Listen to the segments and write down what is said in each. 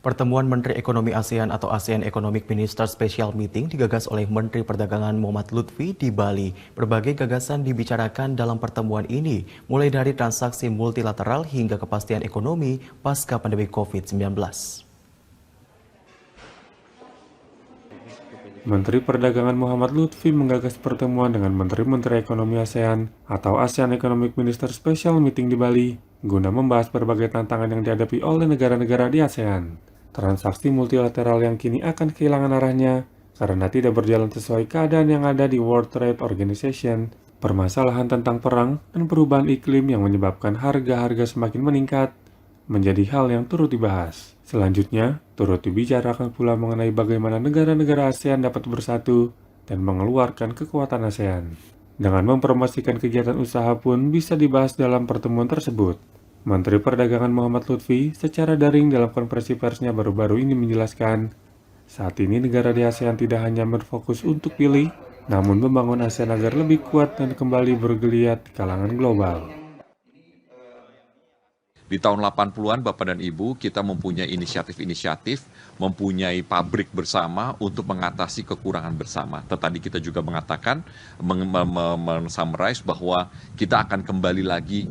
Pertemuan Menteri Ekonomi ASEAN atau ASEAN Economic Minister Special Meeting digagas oleh Menteri Perdagangan Muhammad Lutfi di Bali. Berbagai gagasan dibicarakan dalam pertemuan ini, mulai dari transaksi multilateral hingga kepastian ekonomi pasca pandemi COVID-19. Menteri Perdagangan Muhammad Lutfi menggagas pertemuan dengan Menteri-Menteri Ekonomi ASEAN atau ASEAN Economic Minister Special Meeting di Bali, guna membahas berbagai tantangan yang dihadapi oleh negara-negara di ASEAN. Transaksi multilateral yang kini akan kehilangan arahnya karena tidak berjalan sesuai keadaan yang ada di World Trade Organization, permasalahan tentang perang dan perubahan iklim yang menyebabkan harga-harga semakin meningkat, menjadi hal yang turut dibahas. Selanjutnya, turut dibicarakan pula mengenai bagaimana negara-negara ASEAN dapat bersatu dan mengeluarkan kekuatan ASEAN. Dengan mempromosikan kegiatan usaha pun bisa dibahas dalam pertemuan tersebut. Menteri Perdagangan Muhammad Lutfi secara daring dalam konferensi persnya baru-baru ini menjelaskan, saat ini negara di ASEAN tidak hanya berfokus untuk pilih, namun membangun ASEAN agar lebih kuat dan kembali bergeliat di kalangan global. Di tahun 80-an Bapak dan Ibu kita mempunyai inisiatif-inisiatif, mempunyai pabrik bersama untuk mengatasi kekurangan bersama. Tadi kita juga mengatakan, men-summarize bahwa kita akan kembali lagi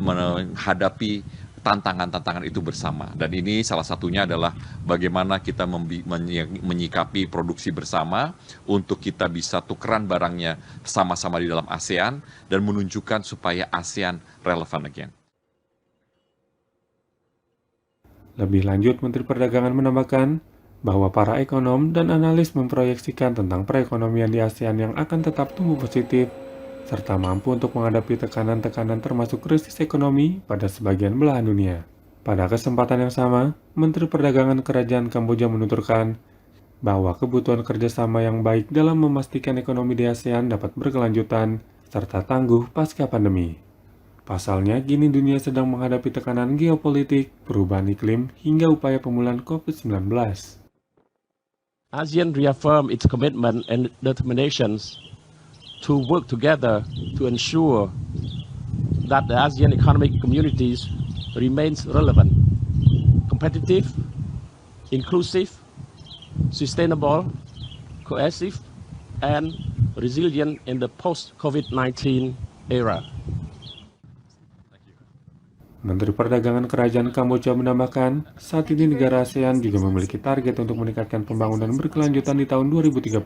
menghadapi tantangan-tantangan itu bersama. Dan ini salah satunya adalah bagaimana kita menyikapi produksi bersama untuk kita bisa tukeran barangnya sama-sama di dalam ASEAN dan menunjukkan supaya ASEAN relevan again. Lebih lanjut, Menteri Perdagangan menambahkan bahwa para ekonom dan analis memproyeksikan tentang perekonomian di ASEAN yang akan tetap tumbuh positif, serta mampu untuk menghadapi tekanan-tekanan termasuk krisis ekonomi pada sebagian belahan dunia. Pada kesempatan yang sama, Menteri Perdagangan Kerajaan Kamboja menuturkan bahwa kebutuhan kerjasama yang baik dalam memastikan ekonomi di ASEAN dapat berkelanjutan, serta tangguh pasca pandemi. Pasalnya, kini dunia sedang menghadapi tekanan geopolitik, perubahan iklim, hingga upaya pemulihan COVID-19. ASEAN reaffirmed its commitment and determinations to work together to ensure that the ASEAN economic communities remains relevant, competitive, inclusive, sustainable, cohesive, and resilient in the post-COVID-19 era. Menteri Perdagangan Kerajaan Kamboja menambahkan, saat ini negara ASEAN juga memiliki target untuk meningkatkan pembangunan berkelanjutan di tahun 2030.